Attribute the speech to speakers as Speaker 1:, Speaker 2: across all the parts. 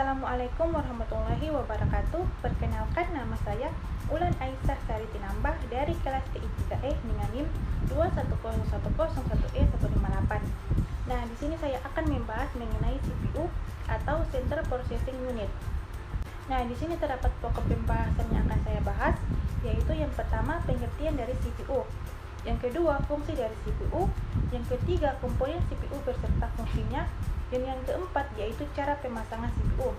Speaker 1: Assalamualaikum warahmatullahi wabarakatuh. Perkenalkan, nama saya Ulan Aisyah Sari Tinambah dari kelas TI 3E dengan NIM 2101001E158. Nah, di sini saya akan membahas mengenai CPU atau Center Processing Unit. Nah, di sini terdapat pokok pembahasan yang akan saya bahas, yaitu yang pertama pengertian dari CPU, yang kedua fungsi dari CPU, yang ketiga komponen CPU beserta fungsinya, dan yang keempat yaitu cara pemasangan CPU.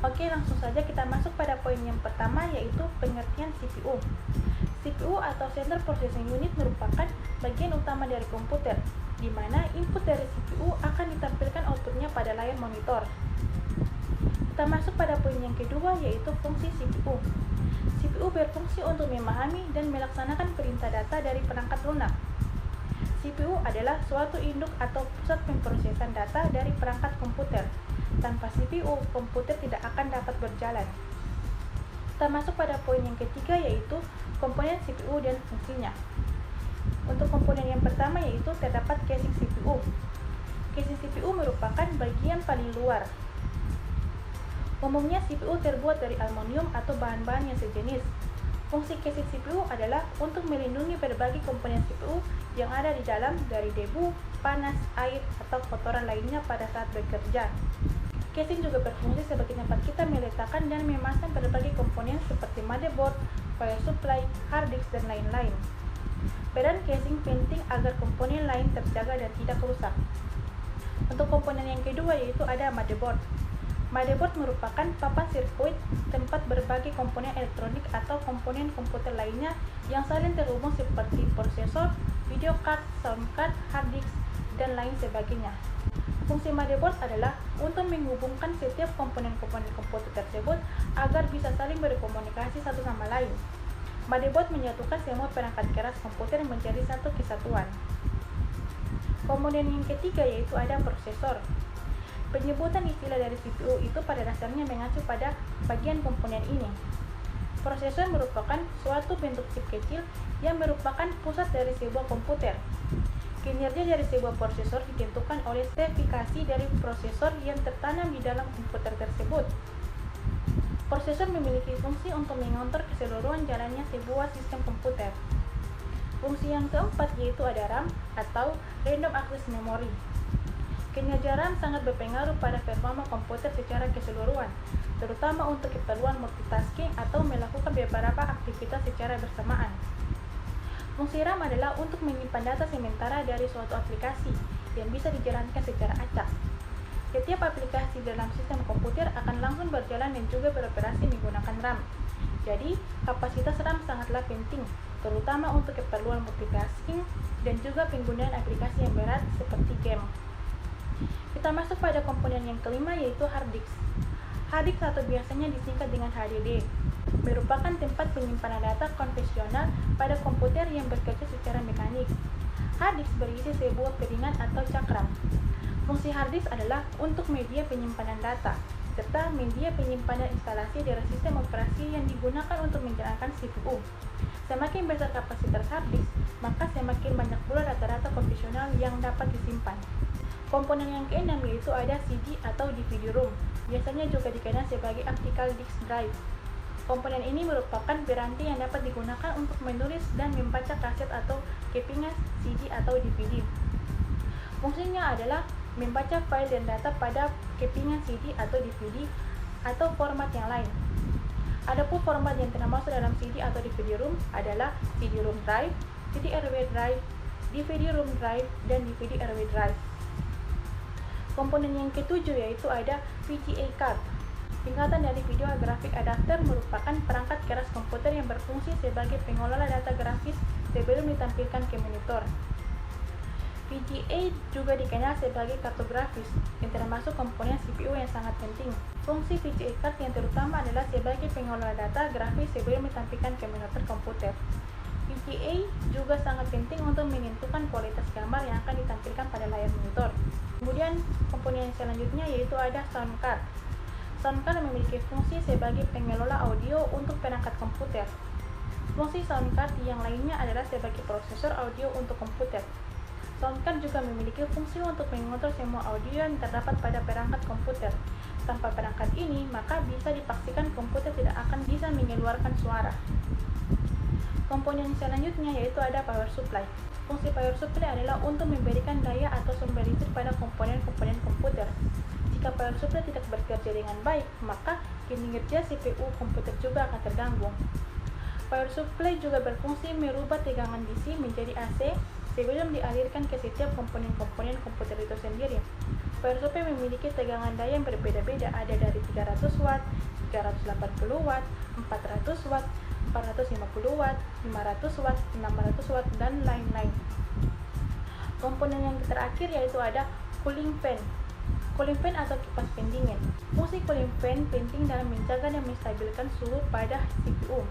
Speaker 1: Oke, langsung saja kita masuk pada poin yang pertama, yaitu pengertian CPU. CPU atau Center Processing Unit merupakan bagian utama dari komputer, di mana input dari CPU akan ditampilkan outputnya pada layar monitor. Kita masuk pada poin yang kedua, yaitu fungsi CPU. CPU berfungsi untuk memahami dan melaksanakan perintah data dari perangkat lunak. CPU adalah suatu induk atau pusat pemrosesan data dari perangkat komputer. Tanpa CPU, komputer tidak akan dapat berjalan. Kita masuk pada poin yang ketiga, yaitu komponen CPU dan fungsinya. Untuk komponen yang pertama yaitu terdapat casing CPU. Casing CPU merupakan bagian paling luar. Umumnya CPU terbuat dari aluminium atau bahan-bahan yang sejenis. Fungsi casing CPU adalah untuk melindungi berbagai komponen CPU yang ada di dalam dari debu, panas, air, atau kotoran lainnya pada saat bekerja. Casing juga berfungsi sebagai tempat kita meletakkan dan memasang berbagai komponen seperti motherboard, power supply, hard disk, dan lain-lain. Peran casing penting agar komponen lain terjaga dan tidak rusak. Untuk komponen yang kedua yaitu ada motherboard. Motherboard merupakan papan sirkuit tempat berbagai komponen elektronik atau komponen komputer lainnya yang saling terhubung seperti prosesor, video card, sound card, hard disk, dan lain sebagainya. Fungsi motherboard adalah untuk menghubungkan setiap komponen-komponen komputer tersebut agar bisa saling berkomunikasi satu sama lain. Motherboard menyatukan semua perangkat keras komputer menjadi satu kesatuan. Komponen yang ketiga yaitu ada prosesor. Penyebutan istilah dari CPU itu pada dasarnya mengacu pada bagian komponen ini. Prosesor merupakan suatu bentuk chip kecil yang merupakan pusat dari sebuah komputer. Kinerja dari sebuah prosesor ditentukan oleh spesifikasi dari prosesor yang tertanam di dalam komputer tersebut. Prosesor memiliki fungsi untuk mengontrol keseluruhan jalannya sebuah sistem komputer. Fungsi yang keempat yaitu ada RAM atau Random Access Memory. Kinerja RAM sangat berpengaruh pada performa komputer secara keseluruhan, terutama untuk keperluan multitasking atau melakukan beberapa aktivitas secara bersamaan. Fungsi RAM adalah untuk menyimpan data sementara dari suatu aplikasi yang bisa dijalankan secara acak. Setiap aplikasi dalam sistem komputer akan langsung berjalan dan juga beroperasi menggunakan RAM. Jadi, kapasitas RAM sangatlah penting, terutama untuk keperluan multitasking dan juga penggunaan aplikasi yang berat seperti game. Kita masuk pada komponen yang kelima yaitu hard disk. Hard disk atau biasanya disingkat dengan HDD merupakan tempat penyimpanan data konvensional pada komputer yang bekerja secara mekanik. Hard disk berisi sebuah piringan atau cakram. Fungsi hard disk adalah untuk media penyimpanan data serta media penyimpanan instalasi dari sistem operasi yang digunakan untuk menjalankan CPU. Semakin besar kapasitas hard disk, maka semakin banyak pula data-data konvensional yang dapat disimpan. Komponen yang keenam yaitu ada CD atau DVD-ROM, biasanya juga dikenal sebagai optical disk drive. Komponen ini merupakan piranti yang dapat digunakan untuk menulis dan membaca kaset atau kepingan CD atau DVD. Fungsinya adalah membaca file dan data pada kepingan CD atau DVD atau format yang lain. Adapun format yang termasuk dalam CD atau DVD-ROM adalah CD-ROM drive, CD-RW drive, DVD-ROM drive, dan DVD-RW drive. Komponen yang ketujuh yaitu ada VGA card. Singkatan dari Video Graphic Adapter merupakan perangkat keras komputer yang berfungsi sebagai pengelola data grafis sebelum ditampilkan ke monitor. VGA juga dikenal sebagai kartu grafis, yang termasuk komponen CPU yang sangat penting. Fungsi VGA card yang terutama adalah sebagai pengelola data grafis sebelum ditampilkan ke monitor komputer. VGA juga sangat penting untuk menentukan kualitas gambar yang akan ditampilkan pada layar monitor. Kemudian komponen yang selanjutnya yaitu ada sound card. Sound card memiliki fungsi sebagai pengelola audio untuk perangkat komputer. Fungsi sound card yang lainnya adalah sebagai prosesor audio untuk komputer. Sound card juga memiliki fungsi untuk mengontrol semua audio yang terdapat pada perangkat komputer. Tanpa perangkat ini, maka bisa dipastikan komputer tidak akan bisa mengeluarkan suara. Komponen selanjutnya yaitu ada power supply. Fungsi power supply adalah untuk memberikan daya atau sumber listrik pada komponen-komponen komputer. Jika power supply tidak bekerja dengan baik, maka kinerja CPU komputer juga akan terganggu. Power supply juga berfungsi merubah tegangan DC menjadi AC sebelum dialirkan ke setiap komponen-komponen komputer itu sendiri. Power supply memiliki tegangan daya yang berbeda-beda, ada dari 300 watt, 380 watt, 400 watt, 450 watt, 500 watt, 600 watt, dan lain-lain. Komponen yang terakhir yaitu ada cooling fan. Cooling fan atau kipas pendingin. Fungsi cooling fan penting dalam menjaga dan menstabilkan suhu pada CPU.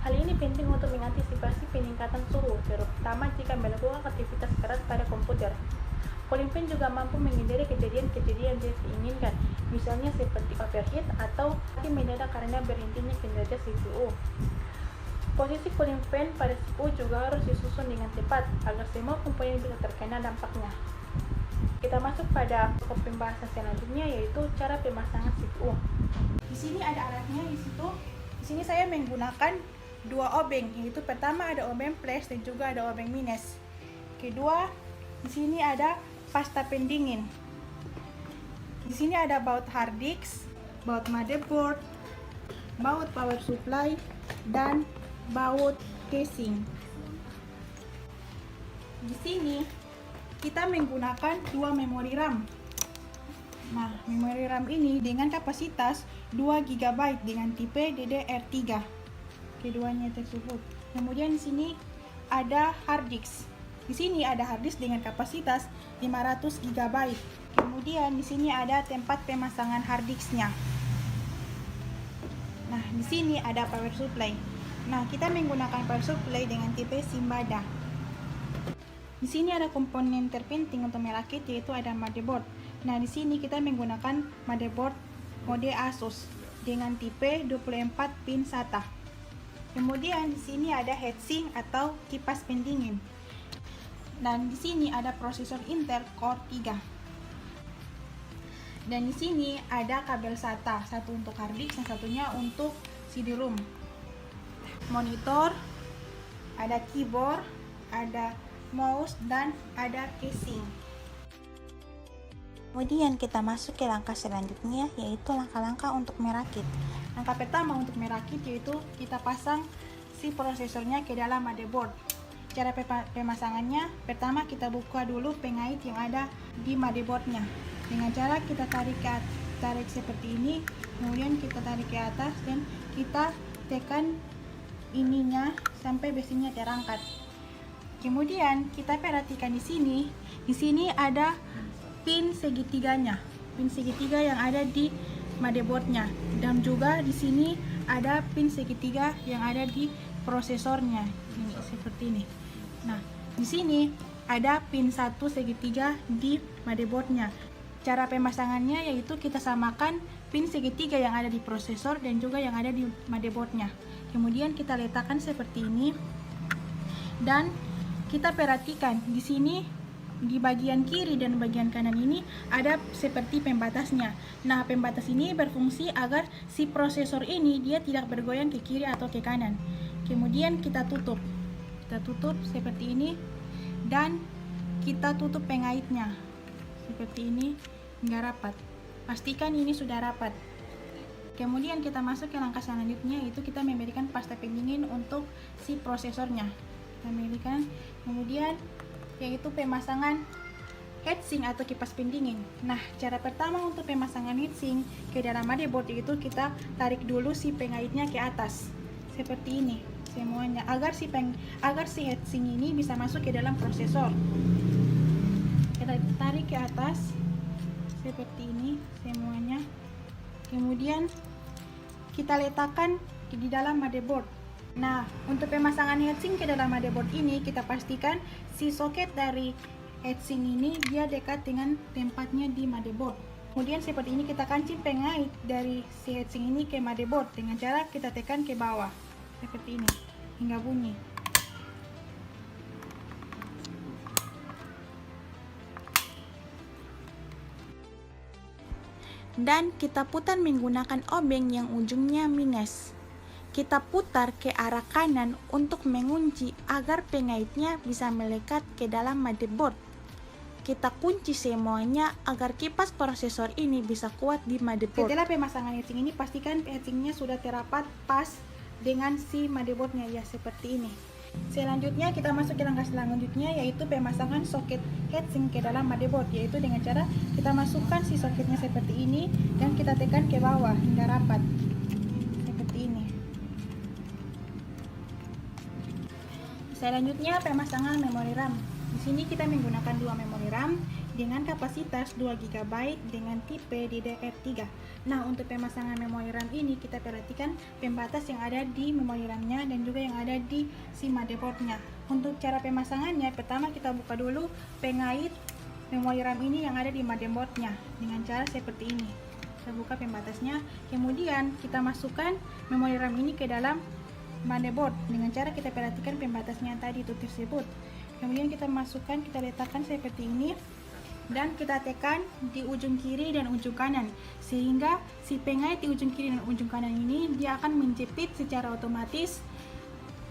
Speaker 1: Hal ini penting untuk mengantisipasi peningkatan suhu, terutama jika melakukan aktivitas keras pada komputer. Cooling fan juga mampu menghindari kejadian-kejadian yang tidak diinginkan, misalnya seperti overheat atau mati mendadak karena berhentinya kinerja CPU. Posisi cooling fan pada CPU juga harus disusun dengan tepat agar semua komponen bisa terkena dampaknya. Kita masuk pada pembahasan selanjutnya yaitu cara pemasangan CPU. Di sini ada alatnya di situ. Di sini saya menggunakan dua obeng, yaitu pertama ada obeng plus dan juga ada obeng minus. Kedua, di sini ada pasta pendingin. Di sini ada baut hard disk, baut motherboard, baut power supply, dan baut casing. Di sini kita menggunakan dua memori RAM. Nah, memori RAM ini dengan kapasitas 2 GB dengan tipe DDR3. Keduanya tersebut. Kemudian di sini ada hard disk. Di sini ada hard disk dengan kapasitas 500 GB. Kemudian di sini ada tempat pemasangan hard disknya. Nah, di sini ada power supply. Nah, kita menggunakan power supply dengan tipe Simbada. Di sini ada komponen terpenting untuk merakit yaitu ada motherboard. Nah, di sini kita menggunakan motherboard mode Asus dengan tipe 24 pin SATA. Kemudian di sini ada heatsink atau kipas pendingin. Dan di sini ada prosesor Intel Core 3. Dan di sini ada kabel SATA, satu untuk hard disk dan satunya untuk CD-ROM. Monitor, ada keyboard, ada mouse, dan ada casing. Kemudian kita masuk ke langkah selanjutnya yaitu langkah-langkah untuk merakit. Langkah pertama untuk merakit yaitu kita pasang si prosesornya ke dalam motherboard. Cara pemasangannya, pertama kita buka dulu pengait yang ada di motherboardnya dengan cara kita tarik seperti ini, kemudian kita tarik ke atas dan kita tekan ininya sampai besinya terangkat. Kemudian kita perhatikan di sini ada pin segitiganya, pin segitiga yang ada di motherboardnya, dan juga di sini ada pin segitiga yang ada di prosesornya, ini seperti ini. Nah, di sini ada pin 1 segitiga di motherboardnya. Cara pemasangannya yaitu kita samakan pin segitiga yang ada di prosesor dan juga yang ada di motherboardnya. Kemudian kita letakkan seperti ini dan kita perhatikan di sini di bagian kiri dan bagian kanan ini ada seperti pembatasnya. Nah, pembatas ini berfungsi agar si prosesor ini dia tidak bergoyang ke kiri atau ke kanan. Kemudian kita tutup seperti ini dan kita tutup pengaitnya seperti ini hingga rapat. Pastikan ini sudah rapat. Kemudian kita masuk ke langkah selanjutnya yaitu kita memberikan pasta pendingin untuk si prosesornya. Kita memberikan, kemudian yaitu pemasangan heatsink atau kipas pendingin. Nah, cara pertama untuk pemasangan heatsink ke dalam motherboard itu kita tarik dulu si pengaitnya ke atas seperti ini semuanya agar si heatsink ini bisa masuk ke dalam prosesor. Kita tarik ke atas seperti ini semuanya. Kemudian kita letakkan di dalam motherboard. Nah, untuk pemasangan heatsink ke dalam motherboard ini kita pastikan si soket dari heatsink ini dia dekat dengan tempatnya di motherboard. Kemudian seperti ini kita kancing pengait dari si heatsink ini ke motherboard dengan cara kita tekan ke bawah seperti ini hingga bunyi.
Speaker 2: dan kita putar menggunakan obeng yang ujungnya minus. Kita putar ke arah kanan untuk mengunci agar pengaitnya bisa melekat ke dalam motherboard. Kita kunci semuanya agar kipas prosesor ini bisa kuat di motherboard.
Speaker 1: Setelah pemasangan heatsink ini, pastikan heatsinknya sudah terapat pas dengan si motherboardnya ya, seperti ini. Selanjutnya kita masuk ke langkah selanjutnya, yaitu pemasangan soket heatsink ke dalam motherboard, yaitu dengan cara kita masukkan si soketnya seperti ini dan kita tekan ke bawah hingga rapat seperti ini. Selanjutnya pemasangan memori RAM. Di sini kita menggunakan dua memori RAM dengan kapasitas 2 GB dengan tipe DDR3. Nah, untuk pemasangan memori RAM ini kita perhatikan pembatas yang ada di memori RAM-nya dan juga yang ada di si motherboard-nya. Untuk cara pemasangannya, pertama kita buka dulu pengait memori RAM ini yang ada di motherboard-nya dengan cara seperti ini. Kita buka pembatasnya, kemudian kita masukkan memori RAM ini ke dalam motherboard dengan cara kita perhatikan pembatasnya tadi itu tersebut. Kemudian kita masukkan, kita letakkan seperti ini dan kita tekan di ujung kiri dan ujung kanan, sehingga si pengait di ujung kiri dan ujung kanan ini dia akan menjepit secara otomatis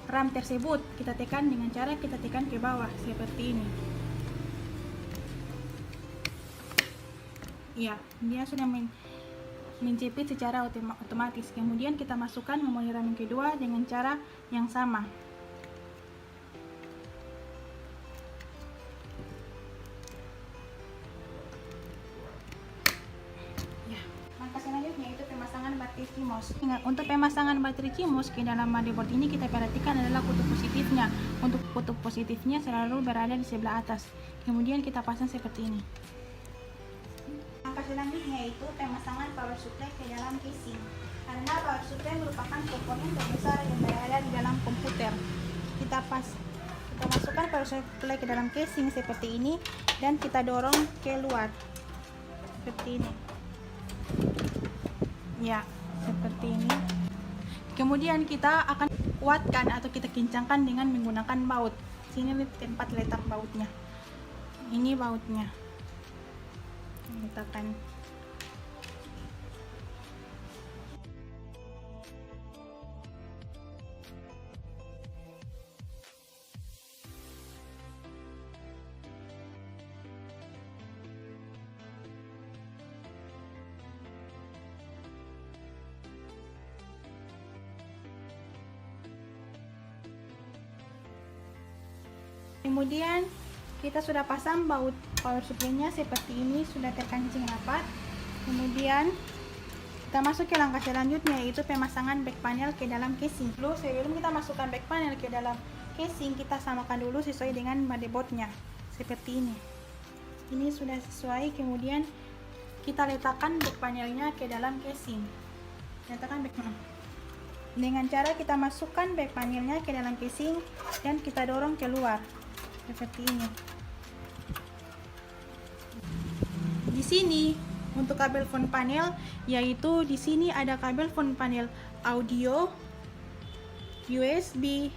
Speaker 1: RAM tersebut. Kita tekan dengan cara kita tekan ke bawah seperti ini. Ya, dia sudah menjepit secara otomatis. Kemudian kita masukkan memori RAM yang kedua dengan cara yang sama. Langkah selanjutnya itu pemasangan baterai CMOS. Ingat, untuk pemasangan baterai CMOS ke dalam motherboard ini kita perhatikan adalah kutub positifnya. Untuk kutub positifnya selalu berada di sebelah atas. Kemudian kita pasang seperti ini. Langkah selanjutnya itu pemasangan power supply ke dalam casing. Karena power supply merupakan komponen terbesar yang berada di dalam komputer. Kita masukkan power supply ke dalam casing seperti ini dan kita dorong keluar seperti ini. Ya, seperti ini. Kemudian kita akan kuatkan atau kita kencangkan dengan menggunakan baut. Sini tempat letak bautnya. Ini bautnya. Letakkan. Kemudian kita sudah pasang baut power supply-nya seperti ini, sudah terkancing rapat. Kemudian kita masuk ke langkah selanjutnya, yaitu pemasangan back panel ke dalam casing. Lalu sebelum kita masukkan back panel ke dalam casing, kita samakan dulu sesuai dengan motherboard-nya seperti ini. Ini sudah sesuai. Kemudian kita letakkan back panelnya ke dalam casing. Letakkan back panel dengan cara kita masukkan back panelnya ke dalam casing dan kita dorong keluar seperti ini. Di sini untuk kabel phone panel, yaitu di sini ada kabel phone panel audio, USB,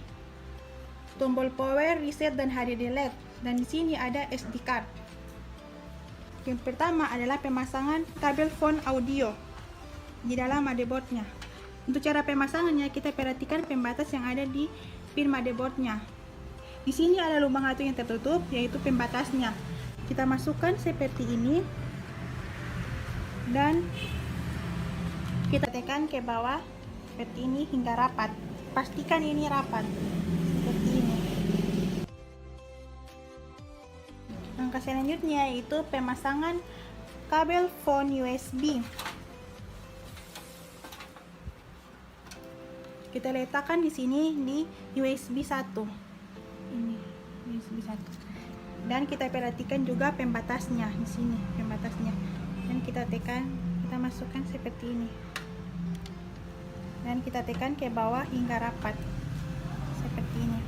Speaker 1: tombol power, reset dan HDD LED, dan di sini ada SD card. Yang pertama adalah pemasangan kabel phone audio di dalam motherboardnya. Untuk cara pemasangannya, kita perhatikan pembatas yang ada di pin motherboardnya. Di sini ada lubang satu yang tertutup, yaitu pembatasnya. Kita masukkan seperti ini dan kita tekan ke bawah seperti ini hingga rapat. Pastikan ini rapat seperti ini. Langkah selanjutnya yaitu pemasangan kabel phone USB. Kita letakkan di sini di USB 1. Ini USB 1. Dan kita perhatikan juga pembatasnya di sini, pembatasnya. Dan kita tekan, kita masukkan seperti ini. Dan kita tekan ke bawah hingga rapat. Seperti ini.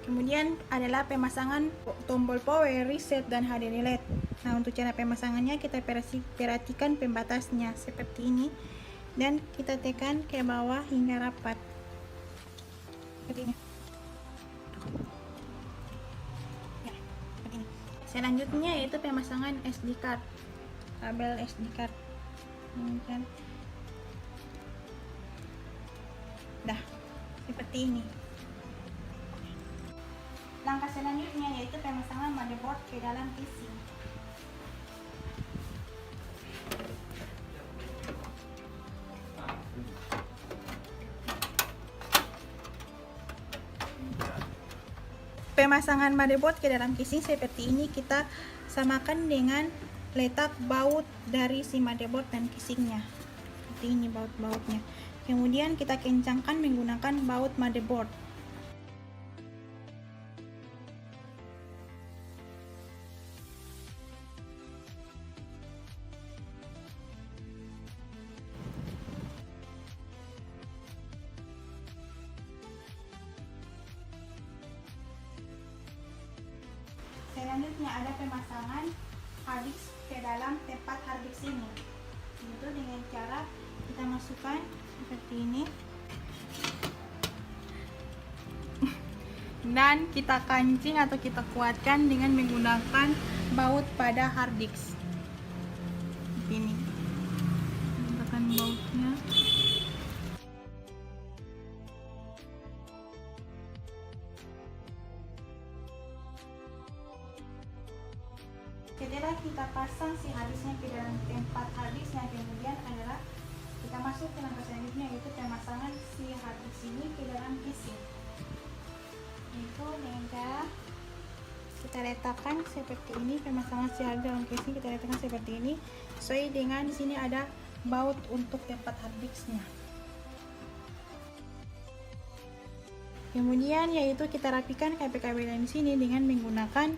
Speaker 1: Kemudian adalah pemasangan tombol power, reset dan HDD LED. Nah, untuk cara pemasangannya kita perhatikan pembatasnya seperti ini dan kita tekan ke bawah hingga rapat. Seperti ini. Ya, seperti ini. Selanjutnya yaitu pemasangan SD card.
Speaker 2: kabel SD card ini kan. Dah seperti ini. Langkah selanjutnya yaitu pemasangan motherboard ke dalam casing. Pemasangan motherboard ke dalam casing seperti ini kita samakan dengan letak baut dari si motherboard dan casingnya. Seperti ini baut-bautnya. Kemudian kita kencangkan menggunakan baut motherboard. Selanjutnya ada pemasangan harddisk ke dalam tempat harddisk ini. Itu dengan cara kita masukkan seperti ini dan kita kancing atau kita kuatkan dengan menggunakan baut pada harddisk. Seperti ini. Letakkan bautnya. Setelah kita pasang si harddisknya ke dalam tempat harddisknya, kemudian adalah kita masuk ke langkah selanjutnya yaitu pemasangan si harddisk ini ke dalam casing. Itu dengan cara kita letakkan seperti ini, pemasangan si harddisk dalam casing kita letakkan seperti ini sesuai dengan di sini ada baut untuk tempat harddisknya. Kemudian yaitu kita rapikan kabel-kabel yang di sini dengan menggunakan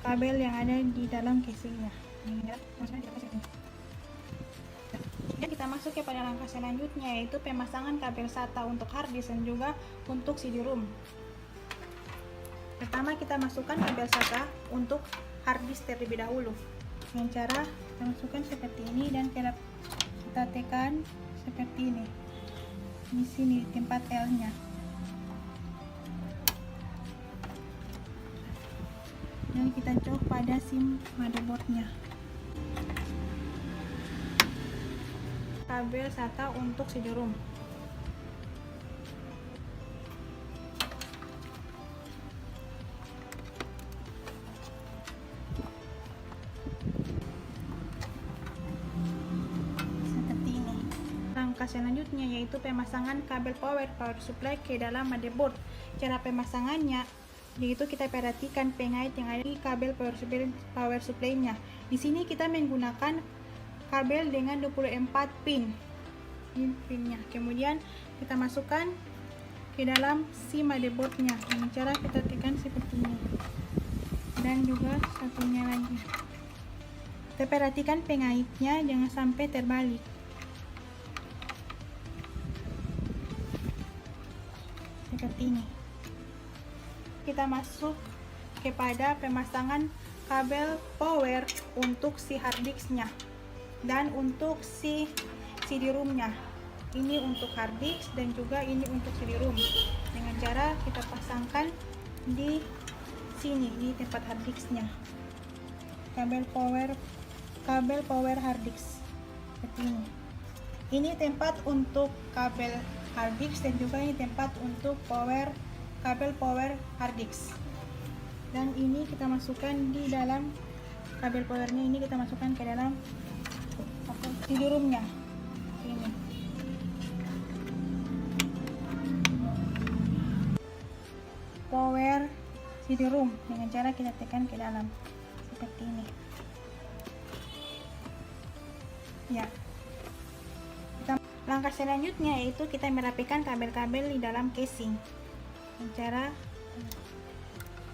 Speaker 2: kabel yang ada di dalam casingnya. Dan kita masuk kepada langkah selanjutnya yaitu pemasangan kabel SATA untuk harddisk dan juga untuk CD-ROM. Pertama kita masukkan kabel SATA untuk harddisk terlebih dahulu. Dengan cara kita masukkan seperti ini dan kita tekan seperti ini. Di sini tempat L-nya. Dan kita cok pada SIM motherboardnya. Kabel SATA untuk CD-ROM. Seperti ini. Langkah selanjutnya yaitu pemasangan kabel power supply ke dalam motherboard. Cara pemasangannya yaitu kita perhatikan pengait yang ada di kabel power supply-nya. Di sini kita menggunakan kabel dengan 24 pin. Ini pinnya. Kemudian kita masukkan ke dalam si motherboard-nya dengan cara kita tekan seperti ini. Dan juga satunya lagi. Kita perhatikan pengaitnya jangan sampai terbalik. Seperti ini. Kita masuk kepada pemasangan kabel power untuk si harddisk-nya dan untuk si CD-ROM-nya. Ini untuk harddisk dan juga ini untuk CD-ROM. Dengan cara kita pasangkan di sini di tempat harddisk-nya. Kabel power harddisk seperti ini. Ini tempat untuk kabel harddisk dan juga ini tempat untuk kabel power harddisk. Dan ini kita masukkan di dalam kabel powernya, ini kita masukkan ke dalam CD-ROM-nya. Ini. Power CD-ROM dengan cara kita tekan ke dalam seperti ini. Ya. Langkah selanjutnya yaitu kita merapikan kabel-kabel di dalam casing. Cara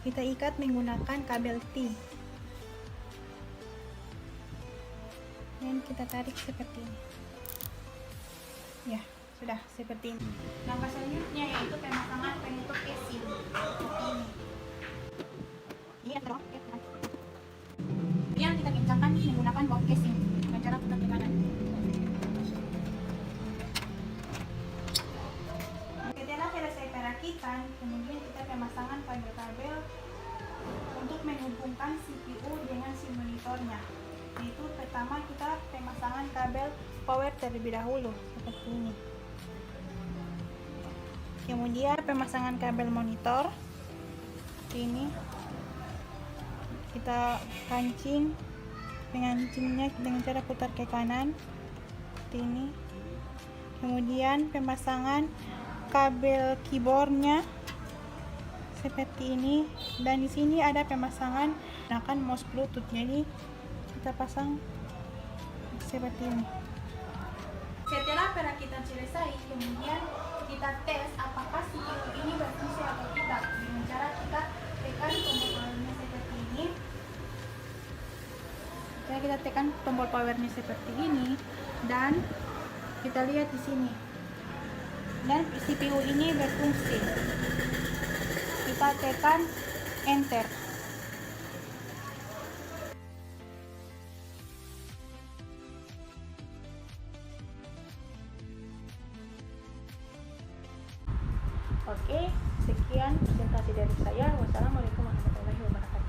Speaker 2: kita ikat menggunakan kabel T dan kita tarik seperti ini. Ya, sudah seperti ini. Langkah selanjutnya yaitu pemasangan penutup casing seperti ini. Ini yang terang. Yang kita kencangkan menggunakan baut casing dengan cara putar ke kanan. Setelah selesai perakitan, kemudian kita pemasangan kabel-kabel
Speaker 1: untuk menghubungkan CPU dengan si monitornya. Yaitu pertama kita pemasangan kabel power terlebih dahulu seperti ini. Kemudian pemasangan kabel monitor ini kita kancing pengancingnya dengan cara putar ke kanan seperti ini. Kemudian pemasangan kabel keyboardnya seperti ini, dan di sini ada pemasangan menggunakan mouse bluetooth, jadi kita pasang seperti ini. Setelah perakitan selesai, kemudian kita tes apakah CPU ini berfungsi atau tidak dengan cara kita tekan tombol powernya seperti ini. Kita tekan tombol powernya seperti ini dan kita lihat di sini, dan CPU ini berfungsi. Kita tekan enter. Oke, sekian presentasi dari saya. Wassalamualaikum warahmatullahi wabarakatuh.